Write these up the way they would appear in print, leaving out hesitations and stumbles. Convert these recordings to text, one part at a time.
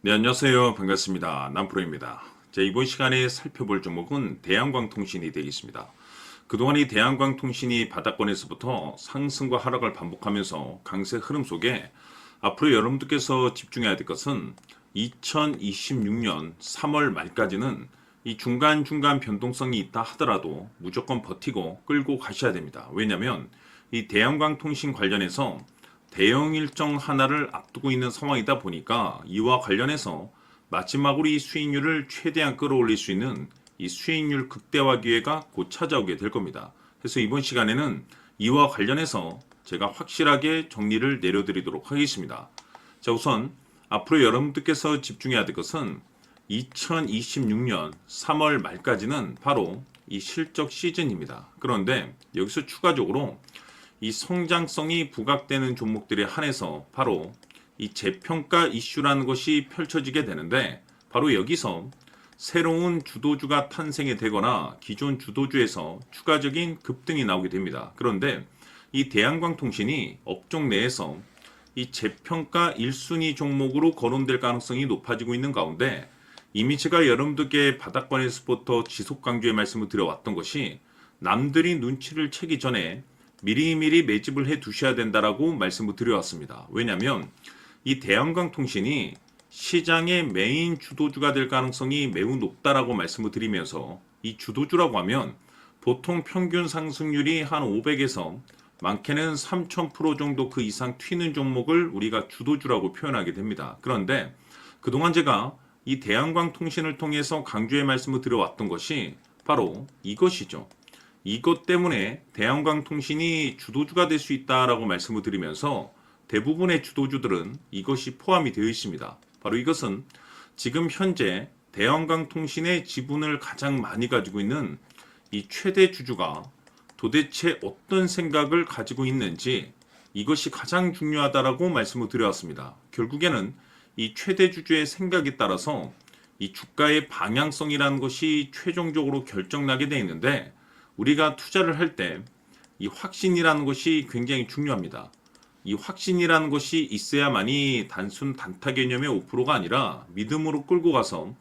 네, 안녕하세요. 반갑습니다. 남프로입니다. 자, 이번 시간에 살펴볼 종목은 대한광통신이 되겠습니다. 그동안 이 대한광통신이 바닥권에서부터 상승과 하락을 반복하면서 강세 흐름 속에 앞으로 여러분들께서 집중해야 될 것은 2026년 3월 말까지는 이 중간중간 변동성이 있다 하더라도 무조건 버티고 끌고 가셔야 됩니다. 왜냐하면 이 대한광통신 관련해서 대형 일정 하나를 앞두고 있는 상황이다 보니까 이와 관련해서 마지막으로 이 수익률을 최대한 끌어올릴 수 있는 이 수익률 극대화 기회가 곧 찾아오게 될 겁니다. 그래서 이번 시간에는 이와 관련해서 제가 확실하게 정리를 내려드리도록 하겠습니다. 자, 우선 앞으로 여러분들께서 집중해야 될 것은 2026년 3월 말까지는 바로 이 실적 시즌입니다. 그런데 여기서 추가적으로 이 성장성이 부각되는 종목들에 한해서 바로 이 재평가 이슈라는 것이 펼쳐지게 되는데, 바로 여기서 새로운 주도주가 탄생이 되거나 기존 주도주에서 추가적인 급등이 나오게 됩니다. 그런데 이 대한광통신이 업종 내에서 이 재평가 1순위 종목으로 거론될 가능성이 높아지고 있는 가운데, 이미 제가 여러분들께 바닥권에서부터 지속 강조의 말씀을 드려왔던 것이 남들이 눈치를 채기 전에 미리미리 매집을 해 두셔야 된다라고 말씀을 드려왔습니다. 왜냐하면 이 대한광통신이 시장의 메인 주도주가 될 가능성이 매우 높다라고 말씀을 드리면서, 이 주도주라고 하면 보통 평균 상승률이 한 500에서 많게는 3000% 정도 그 이상 튀는 종목을 우리가 주도주라고 표현하게 됩니다. 그런데 그동안 제가 이 대한광통신을 통해서 강조의 말씀을 드려왔던 것이 바로 이것이죠. 이것 때문에 대한광통신이 주도주가 될 수 있다라고 말씀을 드리면서 대부분의 주도주들은 이것이 포함이 되어 있습니다. 바로 이것은 지금 현재 대한광통신의 지분을 가장 많이 가지고 있는 이 최대 주주가 도대체 어떤 생각을 가지고 있는지, 이것이 가장 중요하다라고 말씀을 드려왔습니다. 결국에는 이 최대 주주의 생각에 따라서 이 주가의 방향성이라는 것이 최종적으로 결정나게 되어 있는데, 우리가 투자를 할 때 이 확신이라는 것이 굉장히 중요합니다. 이 확신이라는 것이 있어야만이 단순 단타 개념의 5%가 아니라 믿음으로 끌고 가서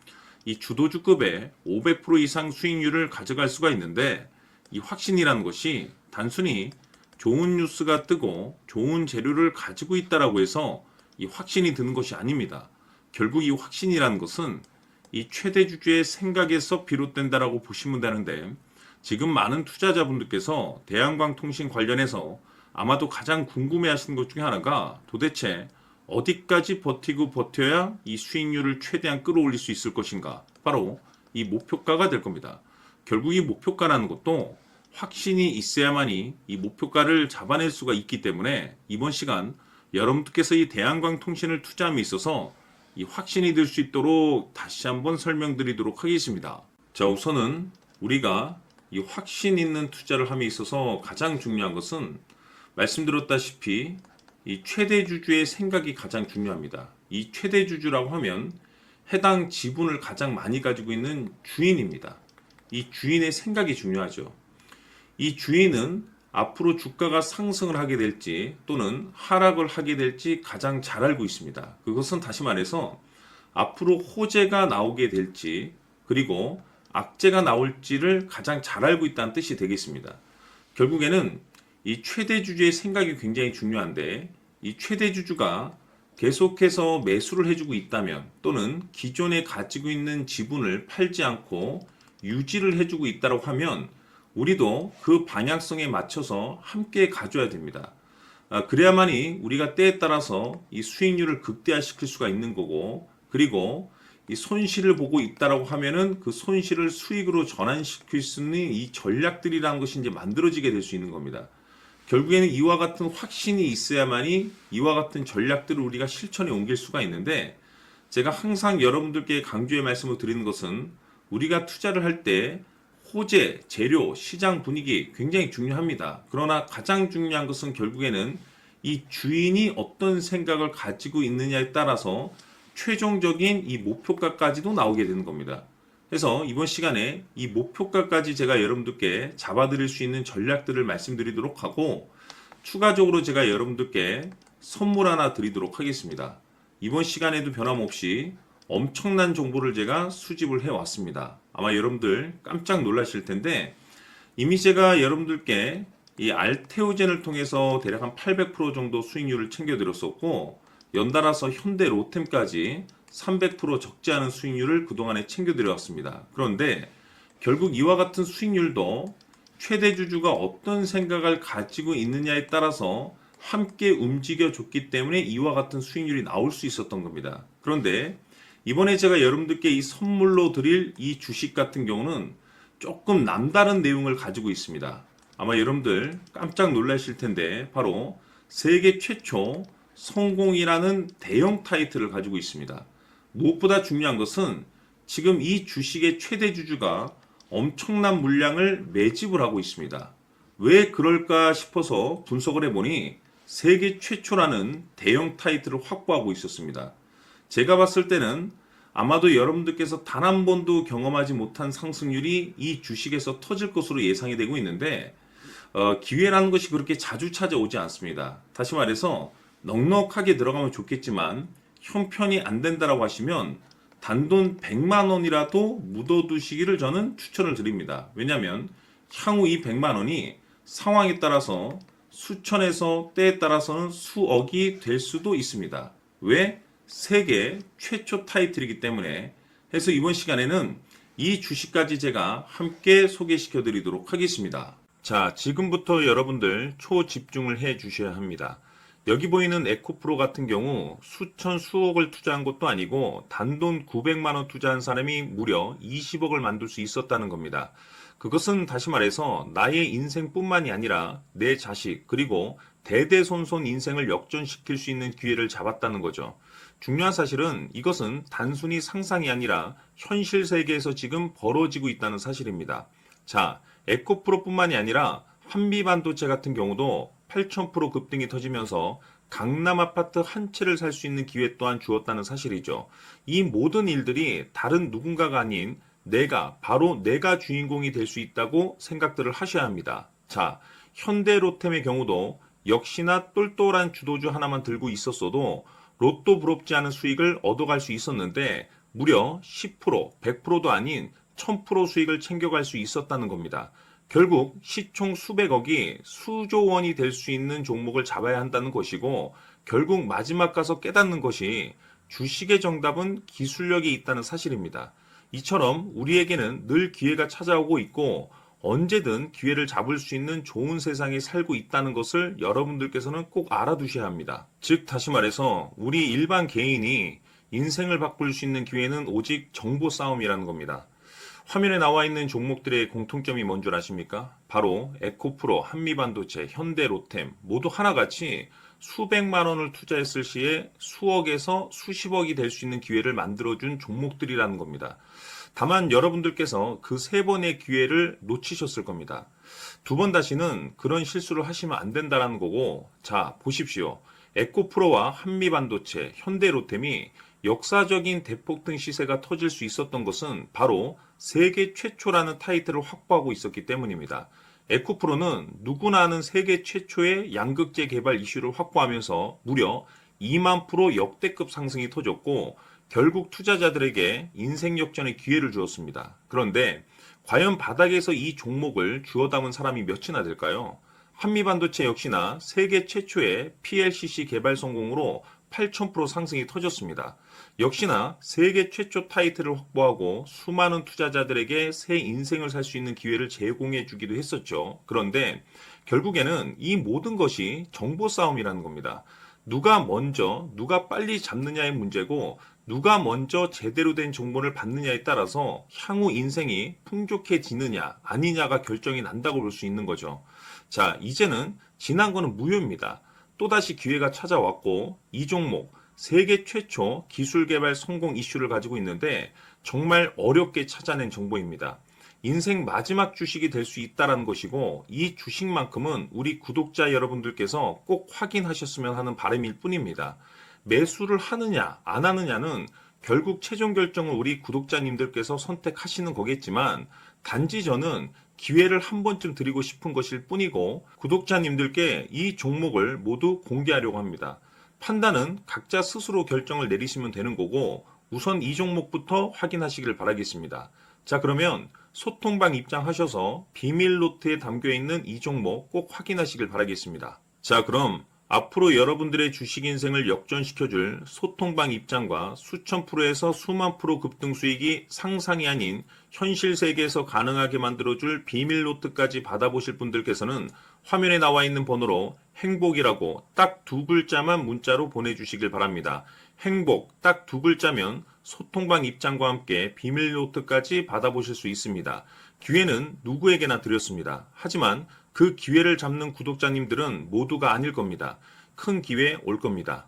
이 주도주급의 500% 이상 수익률을 가져갈 수가 있는데, 이 확신이라는 것이 단순히 좋은 뉴스가 뜨고 좋은 재료를 가지고 있다라고 해서 이 확신이 드는 것이 아닙니다. 결국 이 확신이라는 것은 이 최대 주주의 생각에서 비롯된다라고 보시면 되는데, 지금 많은 투자자분들께서 대한광통신 관련해서 아마도 가장 궁금해하시는 것 중에 하나가 도대체 어디까지 버티고 버텨야 이 수익률을 최대한 끌어올릴 수 있을 것인가, 바로 이 목표가가 될 겁니다. 결국 이 목표가라는 것도 확신이 있어야만이 이 목표가를 잡아낼 수가 있기 때문에 이번 시간 여러분들께서 이 대한광통신을 투자함에 있어서 이 확신이 들 수 있도록 다시 한번 설명드리도록 하겠습니다. 자, 우선은 우리가 이 확신 있는 투자를 함에 있어서 가장 중요한 것은 말씀드렸다시피 이 최대 주주의 생각이 가장 중요합니다. 이 최대 주주라고 하면 해당 지분을 가장 많이 가지고 있는 주인입니다. 이 주인의 생각이 중요하죠. 이 주인은 앞으로 주가가 상승을 하게 될지 또는 하락을 하게 될지 가장 잘 알고 있습니다. 그것은 다시 말해서 앞으로 호재가 나오게 될지 그리고 악재가 나올지를 가장 잘 알고 있다는 뜻이 되겠습니다. 결국에는 이 최대 주주의 생각이 굉장히 중요한데, 이 최대 주주가 계속해서 매수를 해주고 있다면 또는 기존에 가지고 있는 지분을 팔지 않고 유지를 해주고 있다고 하면 우리도 그 방향성에 맞춰서 함께 가져야 됩니다. 그래야만이 우리가 때에 따라서 이 수익률을 극대화시킬 수가 있는 거고, 그리고 이 손실을 보고 있다라고 하면은 그 손실을 수익으로 전환시킬 수 있는 이 전략들이라는 것이 이제 만들어지게 될 수 있는 겁니다. 결국에는 이와 같은 확신이 있어야만이 이와 같은 전략들을 우리가 실천에 옮길 수가 있는데, 제가 항상 여러분들께 강조의 말씀을 드리는 것은 우리가 투자를 할 때 호재, 재료, 시장 분위기 굉장히 중요합니다. 그러나 가장 중요한 것은 결국에는 이 주인이 어떤 생각을 가지고 있느냐에 따라서 최종적인 이 목표가까지도 나오게 되는 겁니다. 그래서 이번 시간에 이 목표가까지 제가 여러분들께 잡아드릴 수 있는 전략들을 말씀드리도록 하고, 추가적으로 제가 여러분들께 선물 하나 드리도록 하겠습니다. 이번 시간에도 변함없이 엄청난 정보를 제가 수집을 해왔습니다. 아마 여러분들 깜짝 놀라실 텐데 이미 제가 여러분들께 이 알테오젠을 통해서 대략 한 800% 정도 수익률을 챙겨드렸었고 연달아서 현대 로템까지 300% 적지 않은 수익률을 그동안에 챙겨드려왔습니다. 그런데 결국 이와 같은 수익률도 최대 주주가 어떤 생각을 가지고 있느냐에 따라서 함께 움직여줬기 때문에 이와 같은 수익률이 나올 수 있었던 겁니다. 그런데 이번에 제가 여러분들께 이 선물로 드릴 이 주식 같은 경우는 조금 남다른 내용을 가지고 있습니다. 아마 여러분들 깜짝 놀라실 텐데 바로 세계 최초 성공이라는 대형 타이틀을 가지고 있습니다. 무엇보다 중요한 것은 지금 이 주식의 최대 주주가 엄청난 물량을 매집을 하고 있습니다. 왜 그럴까 싶어서 분석을 해보니 세계 최초라는 대형 타이틀을 확보하고 있었습니다. 제가 봤을 때는 아마도 여러분들께서 단 한 번도 경험하지 못한 상승률이 이 주식에서 터질 것으로 예상이 되고 있는데 기회라는 것이 그렇게 자주 찾아오지 않습니다. 다시 말해서 넉넉하게 들어가면 좋겠지만 형편이 안 된다라고 하시면 단돈 100만 원이라도 묻어두시기를 저는 추천을 드립니다. 왜냐하면 향후 이 100만 원이 상황에 따라서 수천에서 때에 따라서는 수억이 될 수도 있습니다. 왜? 세계 최초 타이틀이기 때문에. 해서 이번 시간에는 이 주식까지 제가 함께 소개시켜 드리도록 하겠습니다. 자, 지금부터 여러분들 초집중을 해 주셔야 합니다. 여기 보이는 에코프로 같은 경우 수천 수억을 투자한 것도 아니고 단돈 900만 원 투자한 사람이 무려 20억을 만들 수 있었다는 겁니다. 그것은 다시 말해서 나의 인생뿐만이 아니라 내 자식 그리고 대대손손 인생을 역전시킬 수 있는 기회를 잡았다는 거죠. 중요한 사실은 이것은 단순히 상상이 아니라 현실 세계에서 지금 벌어지고 있다는 사실입니다. 자, 에코프로뿐만이 아니라 한미반도체 같은 경우도 8,000% 급등이 터지면서 강남 아파트 한 채를 살 수 있는 기회 또한 주었다는 사실이죠. 이 모든 일들이 다른 누군가가 아닌 바로 내가 주인공이 될 수 있다고 생각들을 하셔야 합니다. 자, 현대로템의 경우도 역시나 똘똘한 주도주 하나만 들고 있었어도 로또 부럽지 않은 수익을 얻어갈 수 있었는데 무려 10%, 100%도 아닌 1000% 수익을 챙겨갈 수 있었다는 겁니다. 결국 시총 수백억이 수조 원이 될 수 있는 종목을 잡아야 한다는 것이고 결국 마지막 가서 깨닫는 것이 주식의 정답은 기술력이 있다는 사실입니다. 이처럼 우리에게는 늘 기회가 찾아오고 있고 언제든 기회를 잡을 수 있는 좋은 세상에 살고 있다는 것을 여러분들께서는 꼭 알아두셔야 합니다. 즉 다시 말해서 우리 일반 개인이 인생을 바꿀 수 있는 기회는 오직 정보 싸움이라는 겁니다. 화면에 나와 있는 종목들의 공통점이 뭔 줄 아십니까? 바로 에코프로, 한미반도체, 현대로템 모두 하나같이 수백만 원을 투자했을 시에 수억에서 수십억이 될 수 있는 기회를 만들어준 종목들이라는 겁니다. 다만 여러분들께서 그 세 번의 기회를 놓치셨을 겁니다. 두 번 다시는 그런 실수를 하시면 안 된다는 거고, 자, 보십시오. 에코프로와 한미반도체, 현대로템이 역사적인 대폭등 시세가 터질 수 있었던 것은 바로 세계 최초라는 타이틀을 확보하고 있었기 때문입니다. 에코프로는 누구나 아는 세계 최초의 양극재 개발 이슈를 확보하면서 무려 2만 프로 역대급 상승이 터졌고 결국 투자자들에게 인생 역전의 기회를 주었습니다. 그런데 과연 바닥에서 이 종목을 주워 담은 사람이 몇이나 될까요? 한미반도체 역시나 세계 최초의 PLCC 개발 성공으로 8,000% 상승이 터졌습니다. 역시나 세계 최초 타이틀을 확보하고 수많은 투자자들에게 새 인생을 살 수 있는 기회를 제공해 주기도 했었죠. 그런데 결국에는 이 모든 것이 정보 싸움이라는 겁니다. 누가 먼저, 누가 빨리 잡느냐의 문제고 누가 먼저 제대로 된 정보를 받느냐에 따라서 향후 인생이 풍족해지느냐 아니냐가 결정이 난다고 볼 수 있는 거죠. 자, 이제는 지난 거는 무효입니다. 또다시 기회가 찾아왔고 이 종목 세계 최초 기술 개발 성공 이슈를 가지고 있는데 정말 어렵게 찾아낸 정보입니다. 인생 마지막 주식이 될 수 있다는 것이고 이 주식만큼은 우리 구독자 여러분들께서 꼭 확인하셨으면 하는 바람일 뿐입니다. 매수를 하느냐 안 하느냐는 결국 최종 결정을 우리 구독자님들께서 선택하시는 거겠지만 단지 저는 기회를 한 번쯤 드리고 싶은 것일 뿐이고 구독자님들께 이 종목을 모두 공개하려고 합니다. 판단은 각자 스스로 결정을 내리시면 되는 거고 우선 이 종목부터 확인하시길 바라겠습니다. 자, 그러면 소통방 입장하셔서 비밀 노트에 담겨 있는 이 종목 꼭 확인하시길 바라겠습니다. 자, 그럼 앞으로 여러분들의 주식 인생을 역전시켜줄 소통방 입장과 수천 프로에서 수만 프로 급등 수익이 상상이 아닌 현실 세계에서 가능하게 만들어줄 비밀 노트까지 받아보실 분들께서는 화면에 나와 있는 번호로 행복이라고 딱 두 글자만 문자로 보내주시길 바랍니다. 행복 딱 두 글자면 소통방 입장과 함께 비밀 노트까지 받아보실 수 있습니다. 기회는 누구에게나 드렸습니다. 하지만 그 기회를 잡는 구독자님들은 모두가 아닐 겁니다. 큰 기회 올 겁니다.